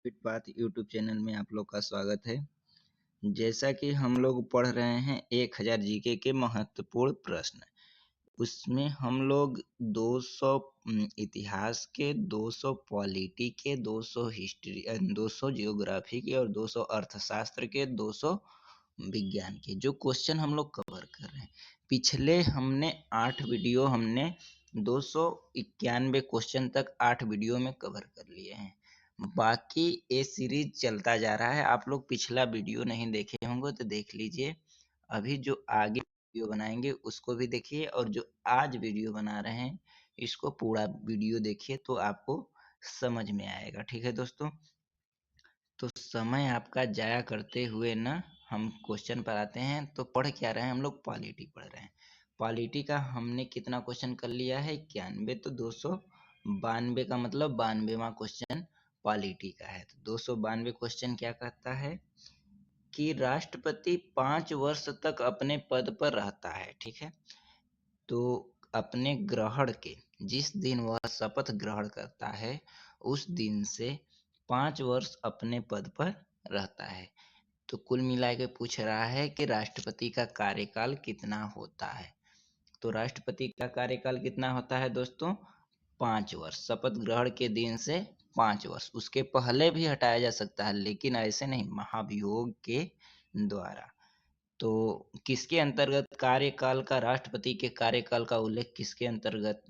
Fit path YouTube channel में आप लोग का स्वागत है। जैसा कि हम लोग पढ़ रहे हैं 1000 जीके के महत्वपूर्ण प्रश्न। उसमें हम लोग 200 इतिहास के, 200 पॉलिटी के, 200 हिस्ट्री 200 जियोग्राफी के और 200 अर्थशास्त्र के, 200 विज्ञान के जो क्वेश्चन हम लोग कवर कर रहे हैं। पिछले हमने 8 वीडियो हमने 291 क्वेश्चन तक 8 वीडियो में कवर कर लिए हैं। बाकी ये सीरीज चलता जा रहा है। आप लोग पिछला वीडियो नहीं देखे होंगे तो देख लीजिए। अभी जो आगे वीडियो बनाएंगे उसको भी देखिए और जो आज वीडियो बना रहे हैं इसको पूरा वीडियो देखिए तो आपको समझ में आएगा। ठीक है दोस्तों, तो समय आपका जाया करते हुए ना हम क्वेश्चन पर आते हैं। तो पढ़ क्या रहे हैं हम लोग? पॉलिटी पढ़ रहे हैं। पॉलिटी का हमने कितना क्वेश्चन कर लिया है? 91। तो 292 का मतलब 92वां क्वेश्चन पॉलिटी का है। तो 292 क्वेश्चन क्या कहता है कि राष्ट्रपति 5 वर्ष तक अपने पद पर रहता है। ठीक है, तो अपने ग्रहण के जिस दिन वह शपथ ग्रहण करता है उस दिन से 5 वर्ष अपने पद पर रहता है। तो कुल मिला के पूछ रहा है कि राष्ट्रपति का कार्यकाल कितना होता है। तो राष्ट्रपति का कार्यकाल कितना होता है दोस्तों? 5 वर्ष। शपथ ग्रहण के दिन से 5 वर्ष, उसके पहले भी हटाया जा सकता है लेकिन ऐसे नहीं, महाभियोग के द्वारा। तो किसके अंतर्गत कार्यकाल का, राष्ट्रपति के कार्यकाल का उल्लेख किसके अंतर्गत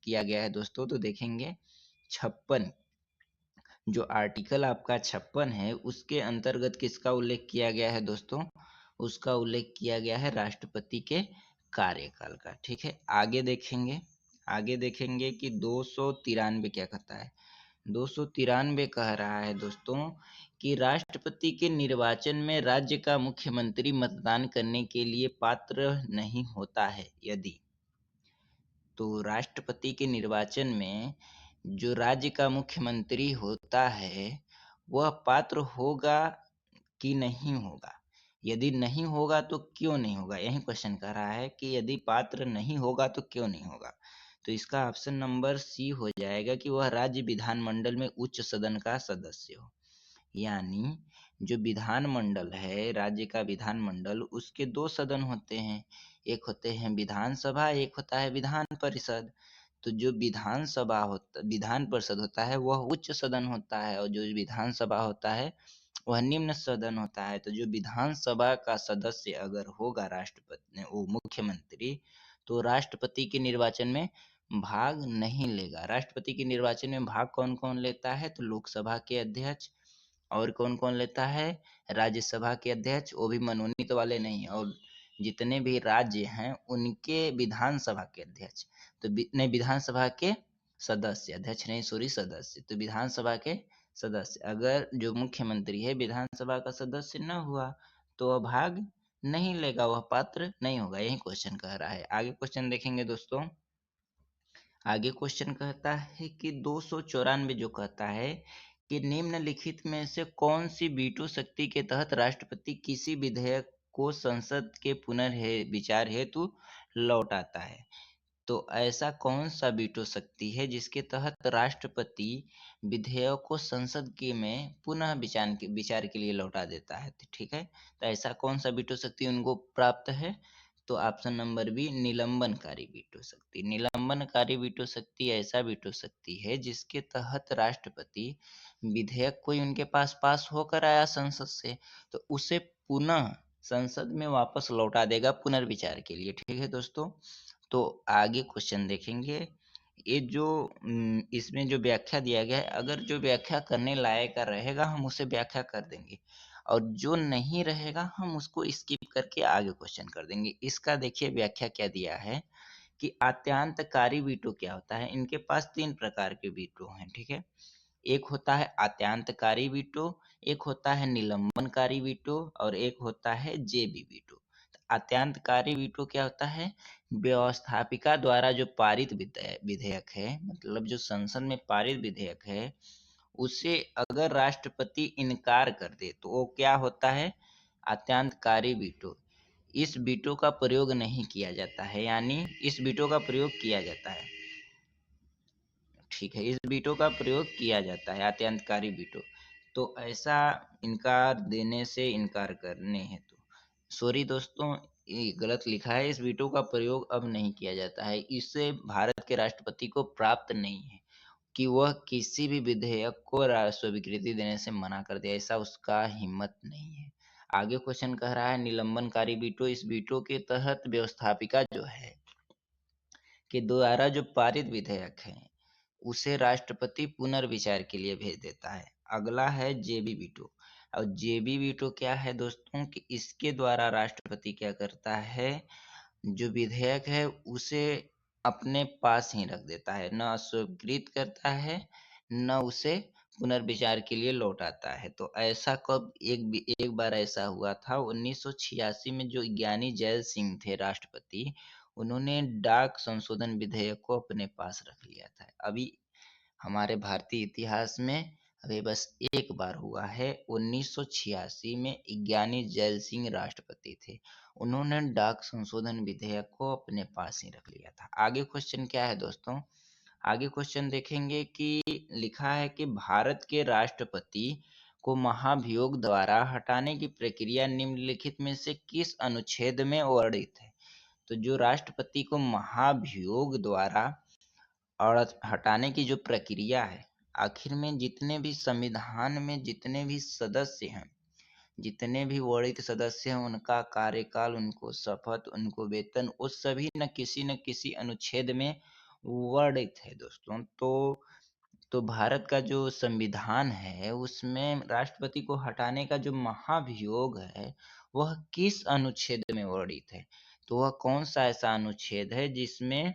किया गया है दोस्तों? तो देखेंगे 56, जो आर्टिकल आपका 56 है उसके अंतर्गत किसका उल्लेख किया गया है दोस्तों? उसका उल्लेख किया गया है राष्ट्रपति के कार्यकाल का। ठीक है, आगे देखेंगे कि 293 क्या कहता है। 293 कह रहा है दोस्तों कि राष्ट्रपति के निर्वाचन में राज्य का मुख्यमंत्री मतदान करने के लिए पात्र नहीं होता है यदि। तो राष्ट्रपति के निर्वाचन में जो राज्य का मुख्यमंत्री होता है वह पात्र होगा कि नहीं होगा? यदि नहीं होगा तो क्यों नहीं होगा? यही क्वेश्चन कर रहा है कि यदि पात्र नहीं होगा तो क्यों नहीं होगा। तो इसका ऑप्शन नंबर सी हो जाएगा कि वह राज्य विधानमंडल में उच्च सदन का सदस्य हो। यानी जो विधानमंडल है, राज्य का विधानमंडल, उसके दो सदन होते हैं। एक होते हैं विधानसभा, एक होता है विधान परिषद। तो जो विधान परिषद होता है वह उच्च सदन होता है और जो विधानसभा होता है वह निम्न सदन होता है। तो जो विधानसभा का सदस्य अगर होगा राष्ट्रपति वो मुख्यमंत्री, तो राष्ट्रपति के निर्वाचन में भाग नहीं लेगा। राष्ट्रपति के निर्वाचन में भाग कौन कौन लेता है? तो लोकसभा के अध्यक्ष, और कौन कौन लेता है? राज्यसभा के अध्यक्ष, वो भी मनोनीत वाले नहीं, और जितने भी राज्य हैं उनके विधानसभा के अध्यक्ष। तो नहीं, विधानसभा के सदस्य, अध्यक्ष नहीं सॉरी, सदस्य। तो विधानसभा के सदस्य, अगर जो मुख्यमंत्री है विधानसभा का सदस्य न हुआ तो वह भाग नहीं लेगा, वह पात्र नहीं होगा। यही क्वेश्चन कह रहा है। आगे क्वेश्चन देखेंगे दोस्तों। आगे क्वेश्चन कहता है कि 294 जो कहता है कि निम्नलिखित में से कौन सी वीटो शक्ति के तहत राष्ट्रपति किसी विधेयक को संसद के पुनर्विचार हेतु लौटाता है। तो ऐसा कौन सा वीटो शक्ति है जिसके तहत राष्ट्रपति विधेयक को संसद के में पुनः विचार के लिए लौटा देता है? तो ठीक है, तो ऐसा कौन सा वीटो शक्ति उनको प्राप्त है? तो ऑप्शन नंबर बी, निलंबनकारी वीटो शक्ति। निलंबनकारी वीटो शक्ति ऐसा वीटो शक्ति है जिसके तहत राष्ट्रपति विधेयक कोई उनके पास पास होकर आया संसद से तो उसे पुनः संसद में वापस लौटा देगा पुनर्विचार के लिए। ठीक है दोस्तों, तो आगे क्वेश्चन देखेंगे। ये जो इसमें जो व्याख्या दिया गया है, अगर जो व्याख्या करने लायक का रहेगा हम उसे व्याख्या कर देंगे और जो नहीं रहेगा हम उसको स्किप करके आगे क्वेश्चन कर देंगे। इसका देखिए व्याख्या क्या दिया है कि आत्यांतकारी वीटो क्या होता है। इनके पास 3 प्रकार के वीटो हैं। ठीक है, एक होता है आत्यांतकारी वीटो, एक होता है निलंबनकारी वीटो और एक होता है जेबी वीटो। आत्यांतकारी वीटो क्या होता है? व्यवस्थापिका द्वारा जो पारित विधेयक है, मतलब जो संसद में पारित विधेयक है, उसे अगर राष्ट्रपति इनकार कर दे तो वो क्या होता है? आत्यांतकारी वीटो। इस वीटो का प्रयोग नहीं किया जाता है, यानी इस वीटो का प्रयोग किया जाता है। ठीक है, इस वीटो का प्रयोग किया जाता है, आत्यांतकारी वीटो। तो ऐसा इनकार देने से इनकार करने हेतु, सॉरी दोस्तों, ये गलत लिखा है, इस वीटो का प्रयोग अब नहीं किया जाता है। इससे भारत के राष्ट्रपति को प्राप्त नहीं है कि वह किसी भी विधेयक को स्वीकृति देने से मना कर दे, ऐसा उसका हिम्मत नहीं है। आगे क्वेश्चन कह रहा है निलंबनकारी वीटो, इस वीटो के तहत व्यवस्थापिका जो है के द्वारा जो पारित विधेयक है उसे राष्ट्रपति पुनर्विचार के लिए भेज देता है। अगला है जेबी वीटो। और जेबी वीटो क्या है दोस्तों कि इसके द्वारा राष्ट्रपति क्या करता है, जो विधेयक है उसे अपने पास ही रख देता है, न स्वीकृत करता है न उसे पुनर्विचार के लिए लौटाता है। तो ऐसा कब एक बार ऐसा हुआ था 1986 में, जो ज्ञानी जैल सिंह थे राष्ट्रपति, उन्होंने डाक संशोधन विधेयक को अपने पास रख लिया था। अभी हमारे भारतीय इतिहास में अभी बस एक बार हुआ है, 1986 में ज्ञानी जैल सिंह राष्ट्रपति थे, उन्होंने डाक संशोधन विधेयक को अपने पास ही रख लिया था। आगे क्वेश्चन क्या है दोस्तों, आगे क्वेश्चन देखेंगे कि लिखा है कि भारत के राष्ट्रपति को महाभियोग द्वारा हटाने की प्रक्रिया निम्नलिखित में से किस अनुच्छेद में वर्णित है। तो जो राष्ट्रपति को महाभियोग द्वारा और हटाने की जो प्रक्रिया है, आखिर में जितने भी संविधान में जितने भी सदस्य हैं, जितने भी वर्णित सदस्य हैं, उनका कार्यकाल, उनको शपथ, उनको वेतन, वो सभी न किसी अनुच्छेद में वर्णित है दोस्तों। तो भारत का जो संविधान है उसमें राष्ट्रपति को हटाने का जो महाभियोग है वह किस अनुच्छेद में वर्णित है। तो वह कौन सा ऐसा अनुच्छेद है जिसमें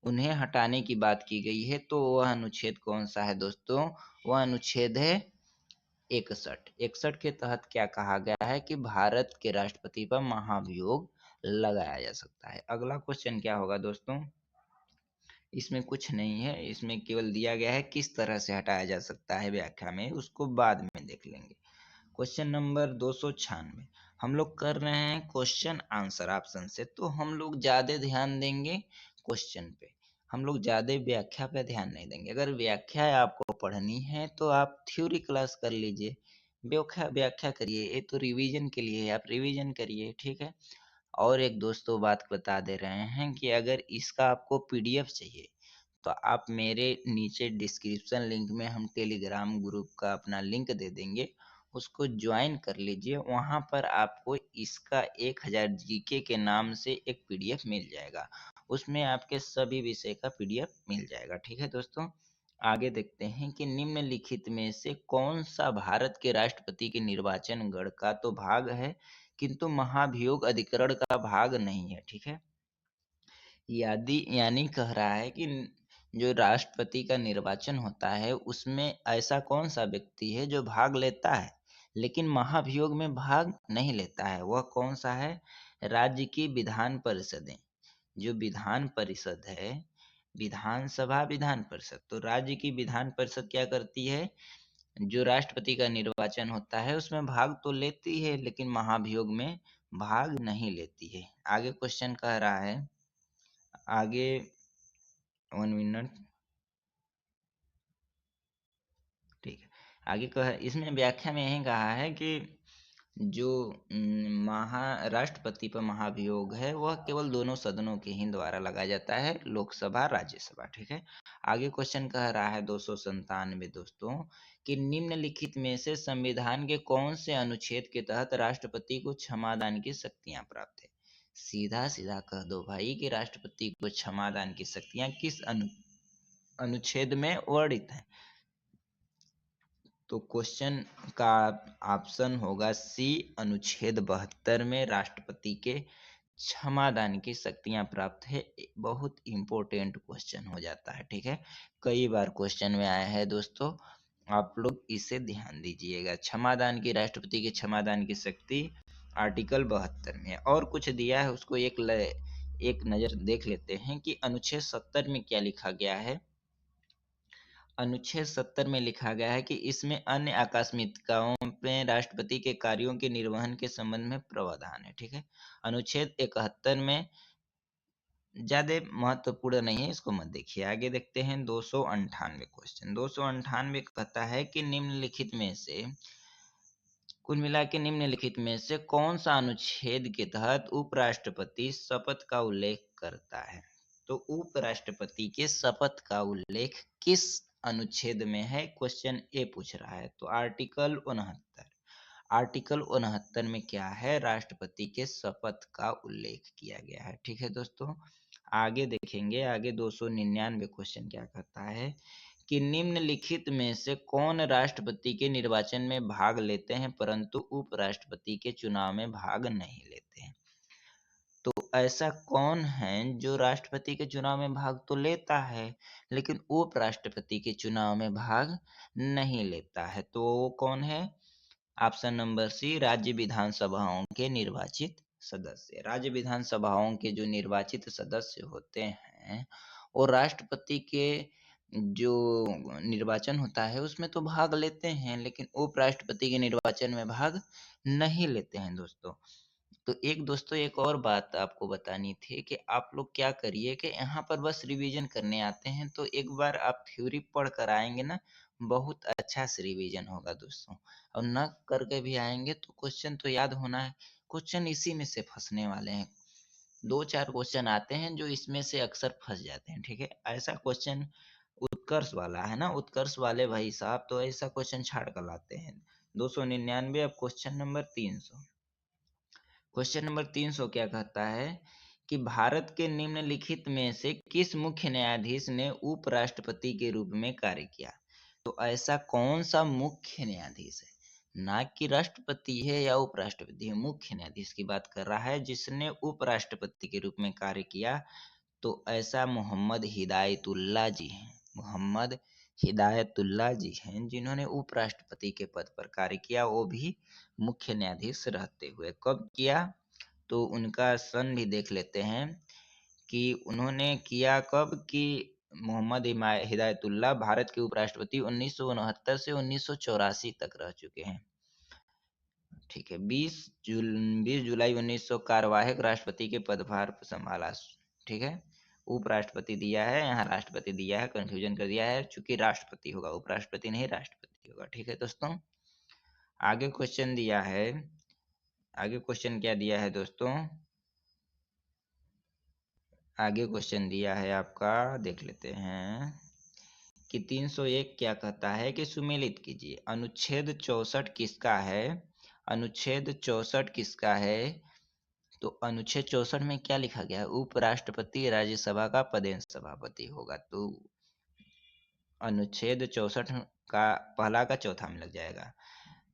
उन्हें हटाने की बात की गई है, तो वह अनुच्छेद कौन सा है दोस्तों, वह अनुच्छेद है 61। 61 के तहत क्या कहा गया है कि भारत के राष्ट्रपति पर महाभियोग लगाया जा सकता है। अगला क्वेश्चन क्या होगा दोस्तों, इसमें कुछ नहीं है, इसमें केवल दिया गया है किस तरह से हटाया जा सकता है, व्याख्या में उसको बाद में देख लेंगे। क्वेश्चन नंबर 296 हम लोग कर रहे हैं क्वेश्चन आंसर ऑप्शन से, तो हम लोग ज्यादा ध्यान देंगे क्वेश्चन पे, हम लोग ज्यादा व्याख्या पे ध्यान नहीं देंगे। अगर व्याख्या आपको पढ़नी है तो आप थ्योरी क्लास कर लीजिए, व्याख्या व्याख्या करिए, ये तो रिवीजन के लिए है, आप रिवीजन करिए, ठीक है। और एक दोस्तों बात बता दे रहे हैं कि अगर इसका आपको पीडीएफ चाहिए तो आप मेरे नीचे डिस्क्रिप्शन लिंक में हम टेलीग्राम ग्रुप का अपना लिंक दे देंगे, उसको ज्वाइन कर लीजिए। वहां पर आपको इसका 1000 जीके के नाम से एक पीडीएफ मिल जाएगा, उसमें आपके सभी विषय का पीडीएफ मिल जाएगा, ठीक है दोस्तों। आगे देखते हैं कि निम्नलिखित में से कौन सा भारत के राष्ट्रपति के निर्वाचन गण का तो भाग है किंतु महाभियोग अधिकरण का भाग नहीं है, ठीक है। यादी यानी कह रहा है कि जो राष्ट्रपति का निर्वाचन होता है उसमें ऐसा कौन सा व्यक्ति है जो भाग लेता है लेकिन महाभियोग में भाग नहीं लेता है, वह कौन सा है, राज्य की विधान परिषदें। जो विधान परिषद है, विधानसभा विधान परिषद, तो राज्य की विधान परिषद क्या करती है, जो राष्ट्रपति का निर्वाचन होता है उसमें भाग तो लेती है लेकिन महाभियोग में भाग नहीं लेती है। आगे क्वेश्चन कह रहा है, आगे 1 मिनट, ठीक है। आगे कह इसमें व्याख्या में यही कहा है कि जो महा राष्ट्रपति पर महाभियोग है वह केवल दोनों सदनों के ही द्वारा लगाया जाता है, लोकसभा राज्यसभा, ठीक है। आगे क्वेश्चन कह रहा है 297 दोस्तों कि निम्नलिखित में से संविधान के कौन से अनुच्छेद के तहत राष्ट्रपति को क्षमादान की शक्तियां प्राप्त है। सीधा सीधा कह दो भाई कि राष्ट्रपति को क्षमादान की शक्तियां किस अनुच्छेद में वर्णित है। तो क्वेश्चन का ऑप्शन होगा सी, अनुच्छेद 72 में राष्ट्रपति के क्षमादान की शक्तियां प्राप्त है। बहुत इंपॉर्टेंट क्वेश्चन हो जाता है, ठीक है, कई बार क्वेश्चन में आया है दोस्तों, आप लोग इसे ध्यान दीजिएगा। क्षमादान की, राष्ट्रपति के क्षमादान की शक्ति आर्टिकल 72 में। और कुछ दिया है उसको एक नजर देख लेते हैं कि अनुच्छेद 70 में क्या लिखा गया है। अनुच्छेद 70 में लिखा गया है कि इसमें अन्य आकस्मिकताओं में राष्ट्रपति के कार्यों के निर्वहन के संबंध में प्रावधान है, ठीक है। अनुच्छेद 71 में ज्यादा महत्वपूर्ण नहीं है, इसको मत देखिए। आगे देखते हैं 298 क्वेश्चन। 298 कहता है कि निम्नलिखित में से कुल मिला के निम्नलिखित में से कौन सा अनुच्छेद के तहत उपराष्ट्रपति शपथ का उल्लेख करता है। तो उपराष्ट्रपति के शपथ का उल्लेख किस अनुच्छेद में है, क्वेश्चन ए पूछ रहा है। तो आर्टिकल 69। आर्टिकल 69 में क्या है, राष्ट्रपति के शपथ का उल्लेख किया गया है। ठीक है दोस्तों, आगे देखेंगे। आगे 299 क्वेश्चन क्या कहता है कि निम्नलिखित में से कौन राष्ट्रपति के निर्वाचन में भाग लेते हैं परंतु उपराष्ट्रपति के चुनाव में भाग नहीं लेते हैं। तो ऐसा कौन है जो राष्ट्रपति के चुनाव में भाग तो लेता है लेकिन उपराष्ट्रपति के चुनाव में भाग नहीं लेता है। तो वो कौन है, ऑप्शन नंबर सी, राज्य विधानसभाओं के निर्वाचित सदस्य। राज्य विधानसभाओं के जो निर्वाचित सदस्य होते हैं और राष्ट्रपति के जो निर्वाचन होता है उसमें तो भाग लेते हैं लेकिन उपराष्ट्रपति के निर्वाचन में भाग नहीं लेते हैं दोस्तों। तो एक दोस्तों एक और बात आपको बतानी थी कि आप लोग क्या करिए कि यहाँ पर बस रिवीजन करने आते हैं तो एक बार आप थ्योरी पढ़ कर आएंगे ना, बहुत अच्छा से रिवीजन होगा दोस्तों। और न करके भी आएंगे तो क्वेश्चन तो याद होना है, क्वेश्चन इसी में से फंसने वाले हैं। दो चार क्वेश्चन आते हैं जो इसमें से अक्सर फंस जाते हैं। ठीक है, ऐसा क्वेश्चन उत्कर्ष वाला है ना, उत्कर्ष वाले भाई साहब तो ऐसा क्वेश्चन छाड़ कर लाते हैं। 299। अब क्वेश्चन नंबर 300। क्वेश्चन नंबर 300 क्या कहता है कि भारत के निम्नलिखित में से किस मुख्य न्यायाधीश ने उपराष्ट्रपति के रूप में कार्य किया। तो ऐसा कौन सा मुख्य न्यायाधीश है, ना कि राष्ट्रपति है या उपराष्ट्रपति है, मुख्य न्यायाधीश की बात कर रहा है जिसने उपराष्ट्रपति के रूप में कार्य किया। तो ऐसा मोहम्मद हिदायतुल्लाह जी हैं। मोहम्मद हिदायतुल्लाह जी हैं जिन्होंने उपराष्ट्रपति के पद पर कार्य किया, वो भी मुख्य न्यायाधीश रहते हुए। कब किया, तो उनका सन भी देख लेते हैं कि उन्होंने किया कब कि मोहम्मद हिदायतुल्लाह भारत के उपराष्ट्रपति 1969 से 1984 तक रह चुके हैं। ठीक है, 20 जुलाई 1900 कार्यवाहक राष्ट्रपति के पदभार संभाला। ठीक है, उपराष्ट्रपति दिया है, यहाँ राष्ट्रपति दिया है, कंफ्यूजन कर दिया है, चूंकि राष्ट्रपति होगा, उपराष्ट्रपति नहीं राष्ट्रपति होगा। ठीक है दोस्तों, आगे क्वेश्चन दिया है। आगे क्वेश्चन क्या दिया है दोस्तों, आगे क्वेश्चन दिया है आपका, देख लेते हैं कि 301 क्या कहता है कि सुमेलित कीजिए अनुच्छेद 64 किसका है। अनुच्छेद 64 किसका है। तो अनुच्छेद 64 में क्या लिखा गया है, उपराष्ट्रपति राज्यसभा का पदेन सभापति होगा। तो अनुच्छेद 64 का पहला का चौथा में लग जाएगा,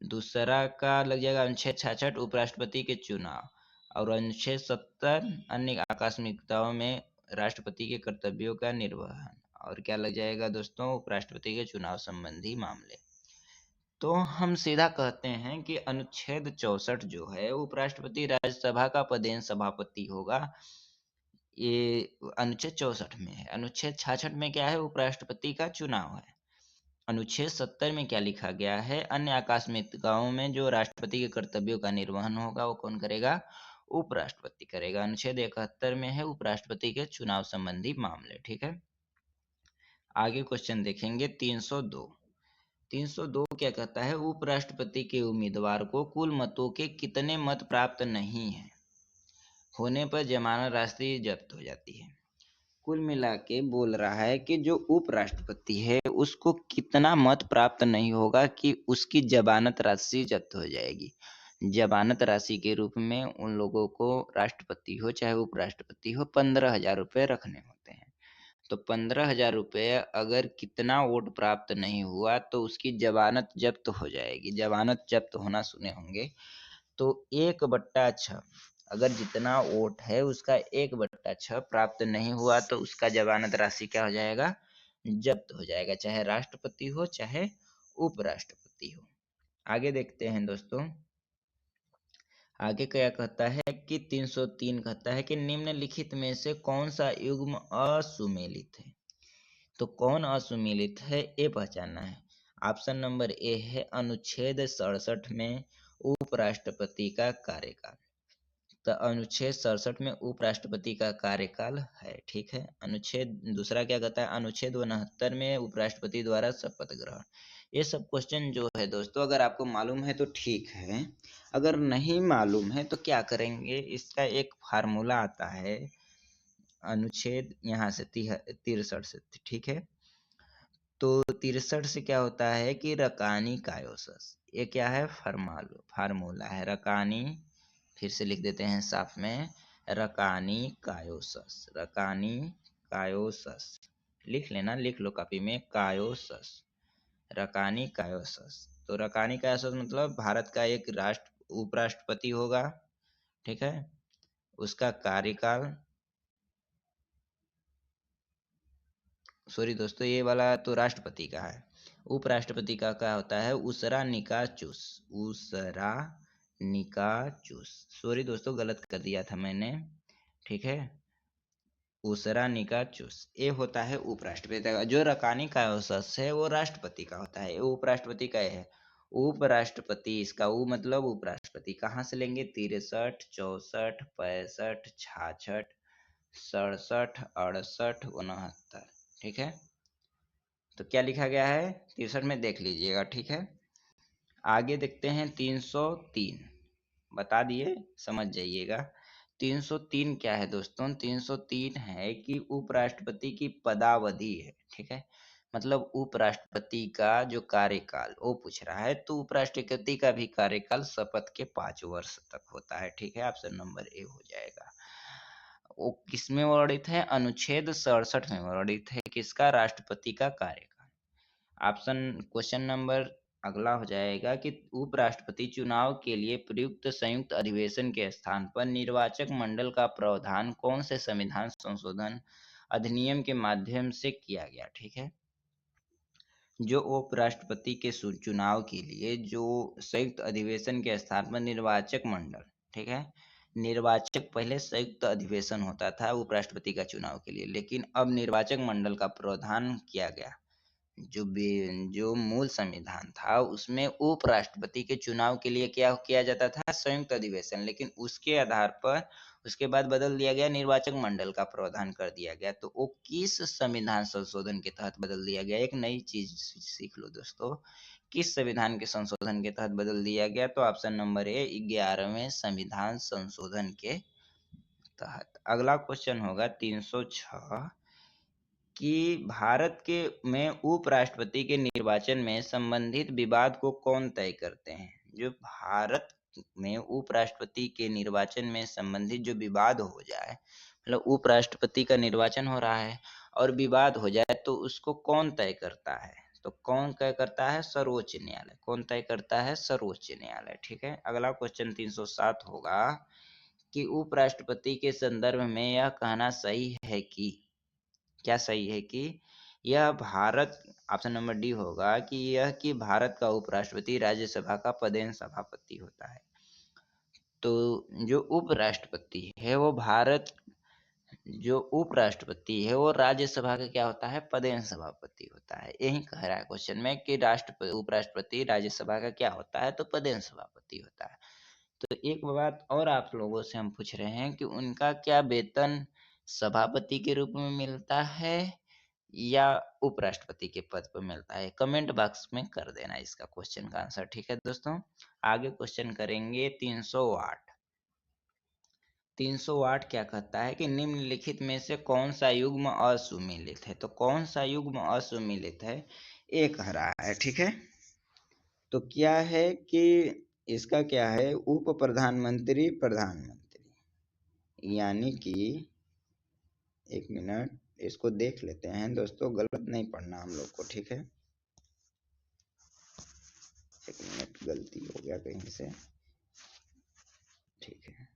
दूसरा का लग जाएगा अनुच्छेद 66 उपराष्ट्रपति के चुनाव, और अनुच्छेद 70 अन्य आकस्मिकताओं में राष्ट्रपति के कर्तव्यों का निर्वहन, और क्या लग जाएगा दोस्तों, उपराष्ट्रपति के चुनाव संबंधी मामले। तो हम सीधा कहते हैं कि अनुच्छेद 64 जो है उपराष्ट्रपति राज्यसभा का पदेन सभापति होगा, ये अनुच्छेद 64 में है। अनुच्छेद 66 में क्या है, उपराष्ट्रपति का चुनाव है। अनुच्छेद 70 में क्या लिखा गया है, अन्य आकस्मिकताओं में जो राष्ट्रपति के कर्तव्यों का निर्वहन होगा वो कौन करेगा, उपराष्ट्रपति करेगा। अनुच्छेद 71 में है उपराष्ट्रपति के चुनाव संबंधी मामले। ठीक है, आगे क्वेश्चन देखेंगे 302। 302 क्या कहता है, उपराष्ट्रपति के उम्मीदवार को कुल मतों के कितने मत प्राप्त नहीं है होने पर जमानत राशि जब्त हो जाती है। कुल मिला के बोल रहा है कि जो उपराष्ट्रपति है उसको कितना मत प्राप्त नहीं होगा कि उसकी जमानत राशि जब्त हो जाएगी। जमानत राशि के रूप में उन लोगों को, राष्ट्रपति हो चाहे उपराष्ट्रपति हो, 15,000 रुपये रखने होते हैं। तो 15,000 रुपये अगर कितना वोट प्राप्त नहीं हुआ तो उसकी जमानत जब्त हो जाएगी। जमानत जब्त होना सुने होंगे, तो 1/6, अगर जितना वोट है उसका 1/6 प्राप्त नहीं हुआ तो उसका जमानत राशि क्या हो जाएगा, जब्त हो जाएगा, चाहे राष्ट्रपति हो चाहे उपराष्ट्रपति हो। आगे देखते हैं दोस्तों, आगे क्या कहता है कि 303 कहता है कि निम्नलिखित में से कौन सा युग्म असुमेलित है। तो कौन असुमेलित है ये पहचानना है। ऑप्शन नंबर ए है अनुच्छेद 67 में उपराष्ट्रपति का कार्यकाल। तो अनुच्छेद 67 में उपराष्ट्रपति का कार्यकाल है। ठीक है, अनुच्छेद दूसरा क्या कहता है, अनुच्छेद 69 में उपराष्ट्रपति द्वारा शपथ ग्रहण। ये सब क्वेश्चन जो है दोस्तों, अगर आपको मालूम है तो ठीक है, अगर नहीं मालूम है तो क्या करेंगे, इसका एक फार्मूला आता है अनुच्छेद यहाँ से 63 से। ठीक है, तो 63 से क्या होता है कि रकानी कायोसस, ये क्या है, फार्मूला है रकानी, फिर से लिख देते हैं साफ में, रकानी कायोसस, रकानी कायोसस, लिख लेना, लिख लो कॉपी में, कायोसस, रकानी कायोसस। तो रकानी कायोसस मतलब भारत का एक उपराष्ट्रपति होगा। ठीक है, उसका कार्यकाल, सॉरी दोस्तों, ये वाला तो राष्ट्रपति का है, उपराष्ट्रपति का क्या होता है, उसरा निकाचुस, उसरा निकाचुस, सॉरी दोस्तों गलत कर दिया था मैंने। ठीक है, उसरा निकाचुस ये होता है उपराष्ट्रपति का। जो रकानी कायोसस है वो राष्ट्रपति का होता है, वो उपराष्ट्रपति का है। उपराष्ट्रपति, इसका उ मतलब उपराष्ट्रपति, कहाँ से लेंगे, 63, 64, 65, 66, 67, 68, 69। ठीक है, तो क्या लिखा गया है 63 में, देख लीजिएगा। ठीक है, आगे देखते हैं 303, बता दिए, समझ जाइएगा। 303 क्या है दोस्तों, 303 है कि उपराष्ट्रपति की पदावधि है। ठीक है, मतलब उपराष्ट्रपति का जो कार्यकाल वो पूछ रहा है, तो उपराष्ट्रपति का भी कार्यकाल शपथ के 5 वर्ष तक होता है। ठीक है, ऑप्शन नंबर ए हो जाएगा। वो किसमें वर्णित है, अनुच्छेद 67 में वर्णित है, किसका, राष्ट्रपति का कार्यकाल। ऑप्शन क्वेश्चन नंबर अगला हो जाएगा कि उपराष्ट्रपति चुनाव के लिए प्रयुक्त संयुक्त अधिवेशन के स्थान पर निर्वाचक मंडल का प्रावधान कौन से संविधान संशोधन अधिनियम के माध्यम से किया गया। ठीक है, जो उपराष्ट्रपति के चुनाव के लिए जो संयुक्त अधिवेशन के स्थान पर निर्वाचक मंडल, ठीक है, निर्वाचक पहले संयुक्त अधिवेशन होता था उपराष्ट्रपति का चुनाव के लिए, लेकिन अब निर्वाचक मंडल का प्रावधान किया गया। जो मूल संविधान था उसमें उपराष्ट्रपति के चुनाव के लिए क्या किया जाता था, संयुक्त अधिवेशन, लेकिन उसके आधार पर उसके बाद बदल दिया गया, निर्वाचक मंडल का प्रावधान कर दिया गया। तो वो किस संविधान संशोधन के तहत बदल दिया गया, एक नई चीज सीख लो दोस्तों, किस संविधान के संशोधन के तहत बदल दिया गया, तो ऑप्शन नंबर ए 11वें संविधान संशोधन के तहत। अगला क्वेश्चन होगा 306 कि भारत के में उपराष्ट्रपति के निर्वाचन में संबंधित विवाद को कौन तय करते हैं। जो भारत में उपराष्ट्रपति के निर्वाचन में संबंधित जो विवाद हो जाए, मतलब उपराष्ट्रपति का निर्वाचन हो रहा है और विवाद हो जाए, तो उसको कौन तय करता है, तो कौन तय करता है, सर्वोच्च न्यायालय। कौन तय करता है, सर्वोच्च न्यायालय। ठीक है, अगला क्वेश्चन 307 होगा कि उपराष्ट्रपति के संदर्भ में यह कहना सही है कि, क्या सही है कि यह भारत, ऑप्शन नंबर डी होगा कि यह कि भारत का उपराष्ट्रपति राज्यसभा का पदेन सभापति होता है। तो जो उपराष्ट्रपति है वो भारत, जो उपराष्ट्रपति है वो राज्यसभा का क्या होता है, पदेन सभापति होता है। यही कह रहा है क्वेश्चन में कि उपराष्ट्रपति राज्यसभा का क्या होता है, तो पदेन सभापति होता है। तो एक बात और आप लोगों से हम पूछ रहे हैं कि उनका क्या वेतन सभापति के रूप में मिलता है या उपराष्ट्रपति के पद पर मिलता है, कमेंट बॉक्स में कर देना इसका क्वेश्चन का आंसर। ठीक है दोस्तों, आगे क्वेश्चन करेंगे 308। 308 क्या कहता है कि निम्नलिखित में से कौन सा युग्म असुमेलित है। तो कौन सा युग्म असुमेलित है ये कह रहा है। ठीक है, तो क्या है कि इसका क्या है, उप प्रधानमंत्री प्रधानमंत्री, यानी कि एक मिनट इसको देख लेते हैं दोस्तों, गलत नहीं पढ़ना हम लोग को। ठीक है, एक मिनट, गलती हो गया कहीं से। ठीक है,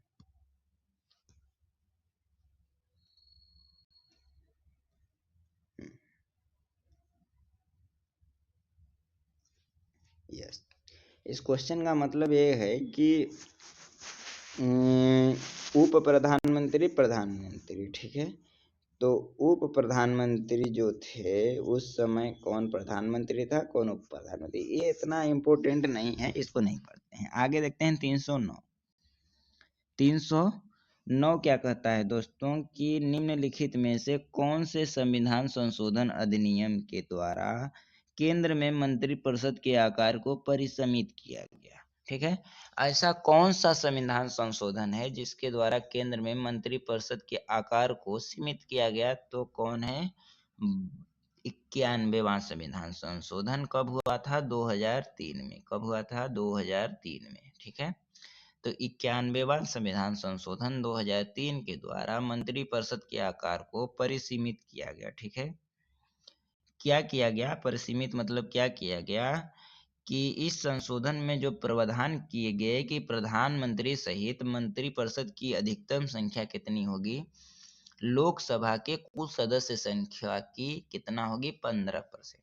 यस, इस क्वेश्चन का मतलब ये है कि उप प्रधानमंत्री प्रधानमंत्री, ठीक है, तो उप प्रधानमंत्री जो थे उस समय कौन प्रधानमंत्री था, कौन उप प्रधानमंत्री, ये इतना इम्पोर्टेंट नहीं है, इसको नहीं पढ़ते हैं। आगे देखते हैं 309। 309 क्या कहता है दोस्तों कि निम्नलिखित में से कौन से संविधान संशोधन अधिनियम के द्वारा केंद्र में मंत्रिपरिषद के आकार को परिसीमित किया गया। ठीक है, ऐसा कौन सा संविधान संशोधन है जिसके द्वारा केंद्र में मंत्रिपरिषद के आकार को सीमित किया गया? तो कौन है? 91वां संविधान संशोधन कब हुआ था? 2003 में। कब हुआ था? 2003 में। ठीक है, तो 91वां संविधान संशोधन 2003 के द्वारा मंत्रिपरिषद के आकार को परिसीमित किया गया। ठीक है, क्या किया गया? परिसीमित मतलब क्या किया गया कि इस संशोधन में जो प्रावधान किए गए कि प्रधानमंत्री सहित मंत्रिपरिषद की अधिकतम संख्या कितनी होगी? लोकसभा के कुल सदस्य संख्या की कितना होगी? 15%।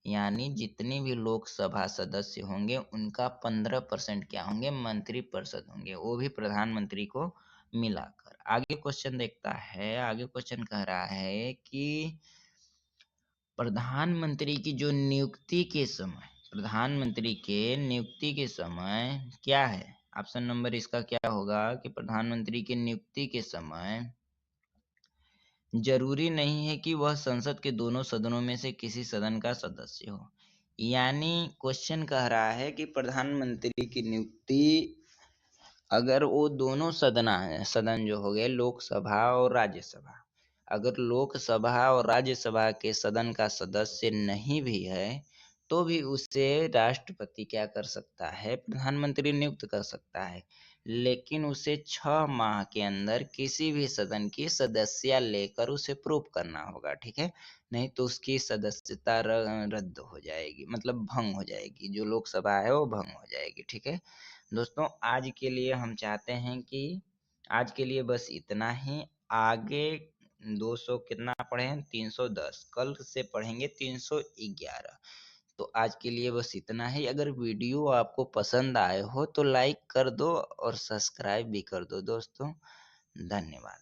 यानी जितनी भी लोकसभा सदस्य होंगे उनका 15% क्या होंगे? मंत्रिपरिषद होंगे, वो भी प्रधानमंत्री को मिलाकर। आगे क्वेश्चन देखता है, आगे क्वेश्चन कह रहा है कि प्रधानमंत्री की जो नियुक्ति के समय, प्रधानमंत्री के नियुक्ति के समय क्या है? ऑप्शन नंबर इसका क्या होगा कि प्रधानमंत्री की नियुक्ति के समय जरूरी नहीं है कि वह संसद के दोनों सदनों में से किसी सदन का सदस्य हो। यानी क्वेश्चन कह रहा है कि प्रधानमंत्री की नियुक्ति अगर वो दोनों सदन जो हो गए लोकसभा और राज्यसभा, अगर लोकसभा और राज्यसभा के सदन का सदस्य नहीं भी है तो भी उसे राष्ट्रपति क्या कर सकता है? प्रधानमंत्री नियुक्त कर सकता है, लेकिन उसे 6 माह के अंदर किसी भी सदन की सदस्यता लेकर उसे प्रूव करना होगा। ठीक है, नहीं तो उसकी सदस्यता रद्द हो जाएगी, मतलब भंग हो जाएगी, जो लोकसभा है वो भंग हो जाएगी। ठीक है दोस्तों, आज के लिए हम चाहते हैं कि आज के लिए बस इतना ही। आगे 200 कितना पढ़े हैं? 310। कल से पढ़ेंगे 311। तो आज के लिए बस इतना ही। अगर वीडियो आपको पसंद आए हो तो लाइक कर दो और सब्सक्राइब भी कर दो दोस्तों। धन्यवाद।